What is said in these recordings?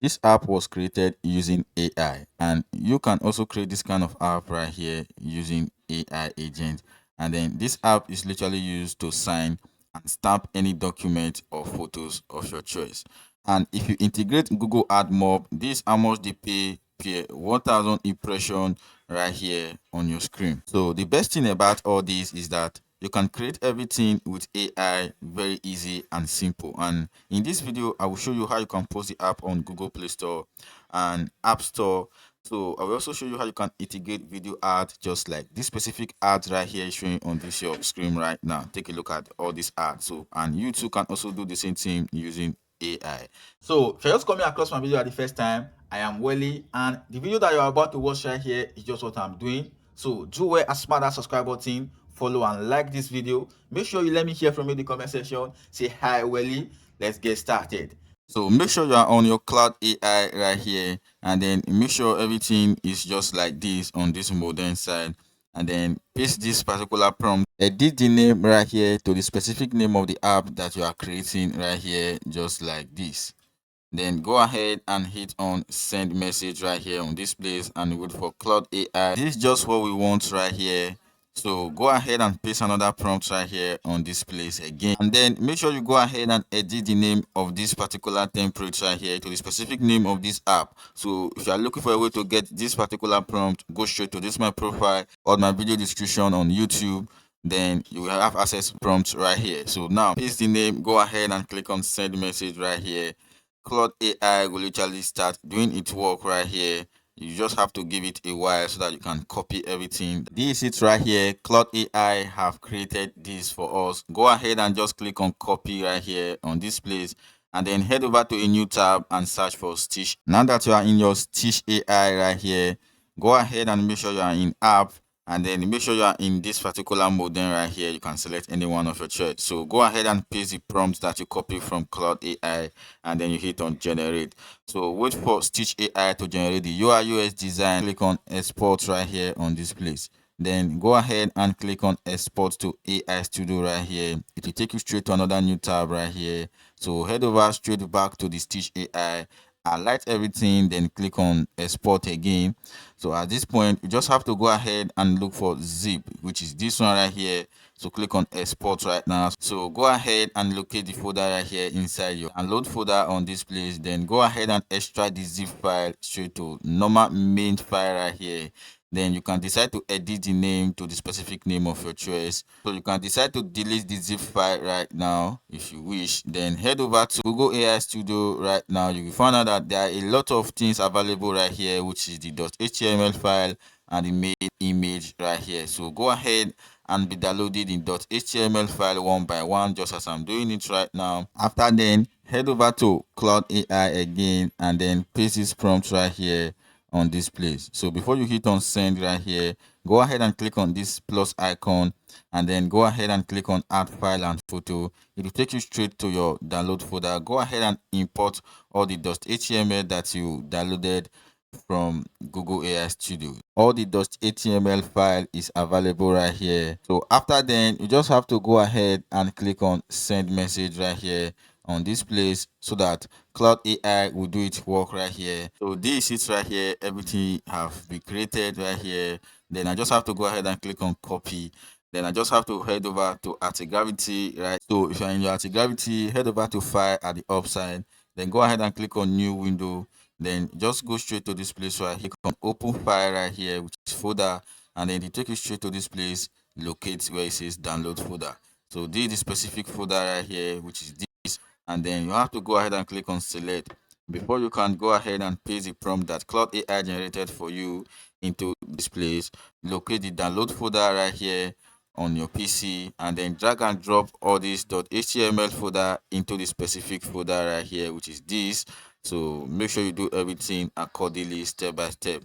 This app was created using AI, and you can also create this kind of app right here using AI agent. And then this app is literally used to sign and stamp any document or photos of your choice. And if you integrate Google AdMob, this how much they pay per 1000 impression right here on your screen. So the best thing about all this is that you can create everything with AI very easy and simple. And in this video, I will show you how you can post the app on Google Play Store and App Store. So I will also show you how you can integrate video ads, just like this specific ads right here showing on this your screen right now. Take a look at all these ads. So, and you too can also do the same thing using AI. So if you're just coming across my video at the first time, I am Welly, and the video that you're about to watch right here is just what I'm doing. So do well and smash that subscribe button, follow and like this video. Make sure you let me hear from you in the comment section. Say hi, Welly. Let's get started. So make sure you are on your Claude AI right here, and then make sure everything is just like this on this modern side, and then paste this particular prompt. Edit the name right here to the specific name of the app that you are creating right here, just like this. Then go ahead and hit on send message right here on this place and wait for Claude AI. This is just what we want right here. So go ahead and paste another prompt right here on this place again, and then make sure you go ahead and edit the name of this particular template right here to the specific name of this app. So if you are looking for a way to get this particular prompt, go straight to this my profile or my video description on YouTube. Then you will have access prompts right here. So now paste the name, go ahead and click on send message right here. Claude AI will literally start doing its work right here. You just have to give it a while so that you can copy everything. This is right here. Claude AI have created this for us. Go ahead and just click on copy right here on this place, and then head over to a new tab and search for Stitch. Now that you are in your Stitch AI right here, go ahead and make sure you are in app, and then make sure you are in this particular mode. Then right here you can select any one of your choice. So go ahead and paste the prompts that you copy from Claude AI, and then you hit on generate. So wait for Stitch AI to generate the UI UX design. Click on export right here on this place. Then go ahead and click on export to AI Studio right here. It will take you straight to another new tab right here. So head over straight back to the Stitch AI, highlight everything, then click on export again. So at this point, you just have to go ahead and look for zip, which is this one right here. So click on export right now. So go ahead and locate the folder right here inside your download folder on this place. Then go ahead and extract the zip file straight to normal main file right here. Then you can decide to edit the name to the specific name of your choice. So you can decide to delete the zip file right now if you wish. Then head over to Google AI Studio right now. You will find out that there are a lot of things available right here, which is the .html file and the main image right here. So go ahead and be downloaded in .html file one by one, just as I'm doing it right now. After then, head over to Claude AI again, and then paste this prompt right here on this place. So before you hit on send right here, go ahead and click on this plus icon, and then go ahead and click on add file and photo. It will take you straight to your download folder. Go ahead and import all the .html that you downloaded from Google AI Studio. All the .html file is available right here. So after then, you just have to go ahead and click on send message right here on this place, so that Claude AI will do its work right here. So this is right here, everything have been created right here. Then I just have to go ahead and click on copy. Then I just have to head over to antigavity, right? So if you're in your antigavity, head over to file at the upside, then go ahead and click on new window. Then just go straight to this place where I click on open file right here, which is folder, and then it take you straight to this place, locate where it says download folder. So this is the specific folder right here, which is this, and then you have to go ahead and click on select before you can go ahead and paste the prompt that Claude AI generated for you into this place. Locate the download folder right here on your PC, and then drag and drop all this .html folder into the specific folder right here, which is this. So make sure you do everything accordingly, step by step.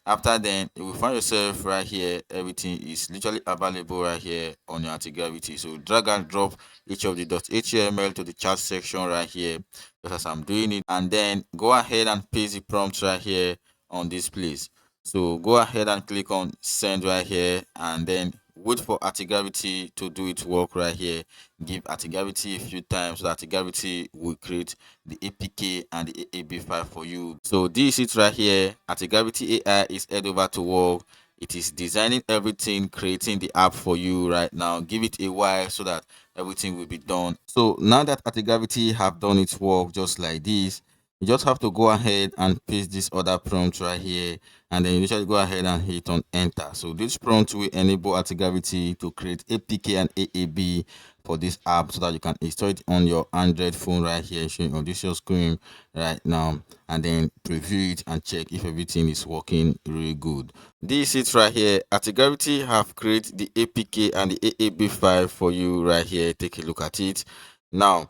After then, you will find yourself right here. Everything is literally available right here on your antigravity. So drag and drop each of the .html to the chat section right here, just as I'm doing it, and then go ahead and paste the prompt right here on this place. So go ahead and click on send right here, and then wait for antigavity to do its work right here. Give antigavity a few times so that antigavity will create the APK and the AAB file for you. So this is it right here. Antigavity AI is head over to work. It is designing everything, creating the app for you right now. Give it a while so that everything will be done. So now that antigavity have done its work just like this, you just have to go ahead and paste this other prompt right here, and then you just go ahead and hit on enter. So this prompt will enable antigavity to create APK and AAB for this app so that you can install it on your Android phone right here, showing on this your screen right now, and then preview it and check if everything is working really good. This is it right here. Antigavity have created the APK and the AAB file for you right here. Take a look at it. Now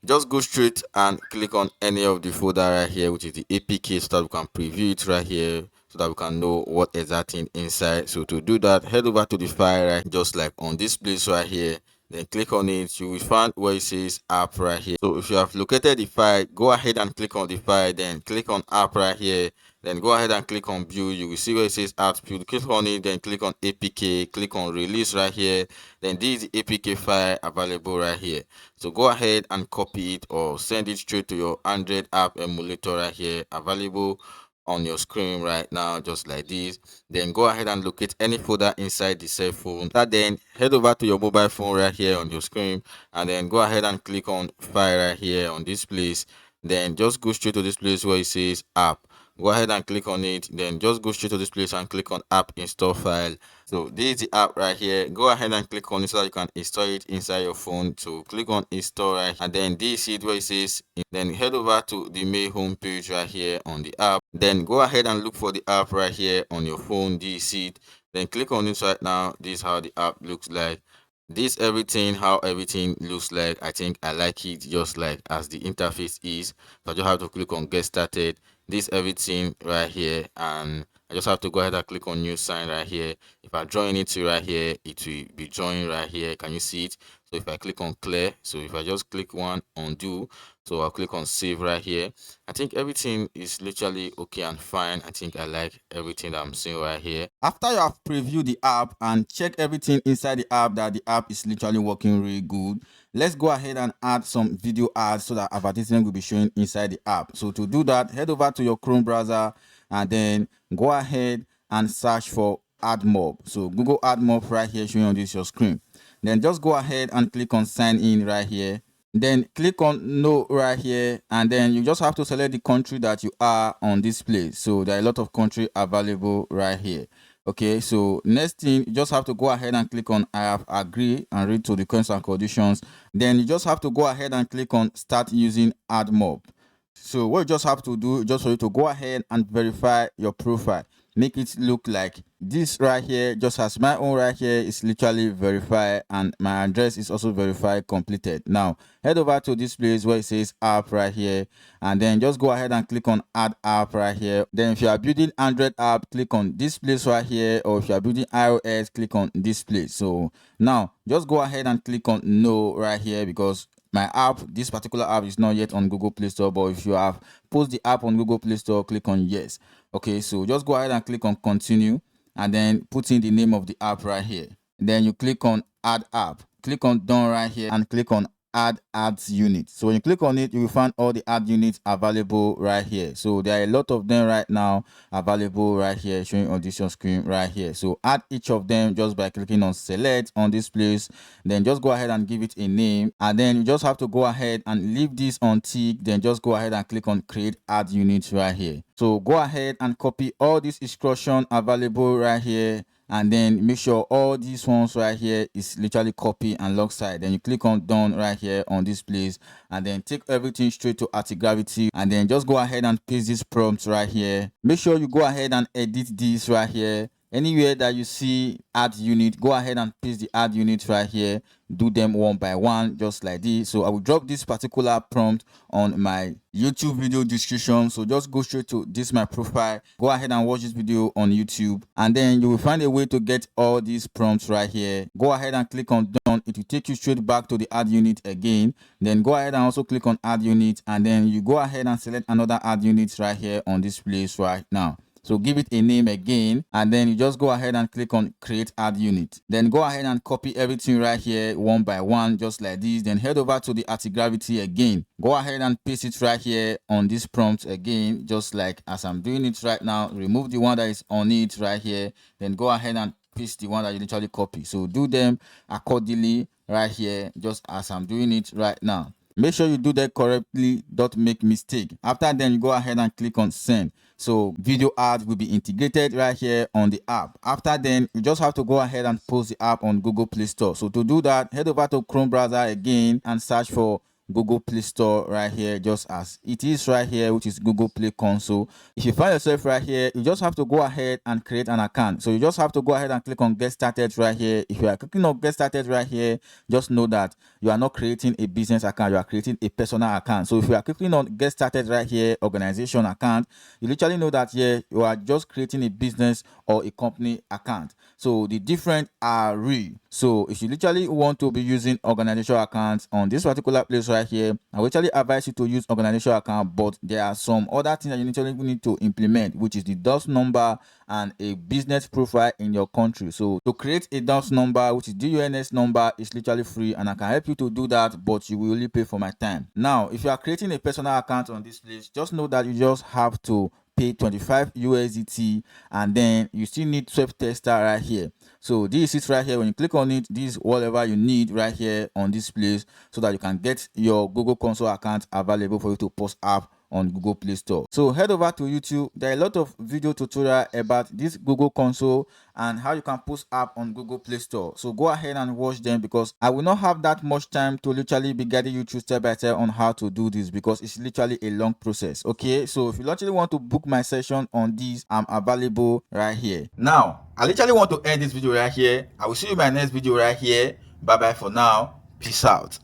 just go straight and click on any of the folder right here, which is the APK, so that we can preview it right here, so that we can know what exactly inside. So to do that, head over to the file right, just like on this place right here, then click on it. You will find where it says app right here. So if you have located the file, go ahead and click on the file, then click on app right here, then go ahead and click on view. You will see where it says app build. Click on it, then click on APK, click on release right here, then this is the APK file available right here. So go ahead and copy it or send it straight to your Android app emulator right here, available on your screen right now, just like this. Then go ahead and locate any folder inside the cell phone. Then head over to your mobile phone right here on your screen, and then go ahead and click on file right here on this place. Then just go straight to this place where it says app. Go ahead and click on it, then just go straight to this place and click on app install file. So this is the app right here. Go ahead and click on it so that you can install it inside your phone. So click on install right, and then this is where it says, then head over to the main home page right here on the app. Then go ahead and look for the app right here on your phone. This is it. Then click on it right now. This is how the app looks like. This everything, how everything looks like. I think I like it just like as the interface is. So I just have to click on get started. This everything right here, and I just have to go ahead and click on new sign right here. If I join it to right here, it will be joined right here. Can you see it? So if I click on clear, so if I just click one undo, so I'll click on save right here. I think everything is literally okay and fine. I think I like everything that I'm seeing right here. After you have previewed the app and check everything inside the app that the app is literally working really good, let's go ahead and add some video ads so that advertisement will be showing inside the app. So to do that, head over to your Chrome browser and then go ahead and search for admob. So Google admob right here showing on this your screen. Then just go ahead and click on sign in right here. Then click on no right here, and then you just have to select the country that you are on this place. So there are a lot of country available right here. Okay, so next thing, you just have to go ahead and click on I have agreed and read to the terms and conditions. Then you just have to go ahead and click on start using admob. So what you just have to do, just for you to go ahead and verify your profile, make it look like this right here, just as my own right here is literally verified and my address is also verified completed. Now head over to this place where it says app right here, and then just go ahead and click on add app right here. Then if you are building Android app, click on this place right here, or if you are building iOS, click on this place. So now just go ahead and click on no right here, because my app, this particular app, is not yet on Google Play Store. But if you have post the app on Google Play Store, click on yes. Okay, so just go ahead and click on continue, and then put in the name of the app right here. Then you click on add app, click on done right here, and click on add ads unit. So when you click on it, you will find all the ad units available right here. So there are a lot of them right now available right here, showing on this screen right here. So add each of them just by clicking on select on this place. Then just go ahead and give it a name, and then you just have to go ahead and leave this on tick. Then just go ahead and click on create ad units right here. So go ahead and copy all this instruction available right here, and then make sure all these ones right here is literally copy and lock side. Then you click on done right here on this place, and then take everything straight to antigavity, and then just go ahead and paste this prompt right here. Make sure you go ahead and edit this right here. Anywhere that you see add unit, go ahead and paste the add unit right here. Do them one by one, just like this. So I will drop this particular prompt on my YouTube video description. So just go straight to this my profile, go ahead and watch this video on YouTube, and then you will find a way to get all these prompts right here. Go ahead and click on done. It will take you straight back to the add unit again. Then go ahead and also click on add unit, and then you go ahead and select another add unit right here on this place right now. So give it a name again, and then you just go ahead and click on create ad unit. Then go ahead and copy everything right here one by one, just like this. Then head over to the antigravity again. Go ahead and paste it right here on this prompt again, just like as I'm doing it right now. Remove the one that is on it right here. Then go ahead and paste the one that you literally copy. So do them accordingly right here, just as I'm doing it right now. Make sure you do that correctly, don't make mistake. After then, you go ahead and click on send. So video ads will be integrated right here on the app. After then, you just have to go ahead and post the app on Google Play Store. So to do that, head over to Chrome browser again and search for Google Play Store right here, just as it is right here, which is Google Play Console. If you find yourself right here, you just have to go ahead and create an account. So you just have to go ahead and click on get started right here. If you are clicking on get started right here, just know that you are not creating a business account, you are creating a personal account. So if you are clicking on get started right here, organization account, you literally know that here you are just creating a business or a company account. So the different are real. So if you literally want to be using organizational accounts on this particular place right here, I will literally advise you to use organizational account, but there are some other things that you literally need to implement, which is the DOS number and a business profile in your country. So to create a DOS number, which is DUNS number, is literally free, and I can help you to do that, but you will only pay for my time. Now, if you are creating a personal account on this place, just know that you just have to pay 25 USDT, and then you still need 12 tester right here. So this is right here. When you click on it, this is whatever you need right here on this place, so that you can get your Google Console account available for you to post app on Google Play Store. So head over to YouTube. There are a lot of video tutorial about this Google Console and how you can post app on Google Play Store. So go ahead and watch them, because I will not have that much time to literally be guiding you through step by step on how to do this, because it's literally a long process. Okay, so if you literally want to book my session on this, I'm available right here. Now, I literally want to end this video right here. I will see you in my next video right here. Bye bye for now. Peace out.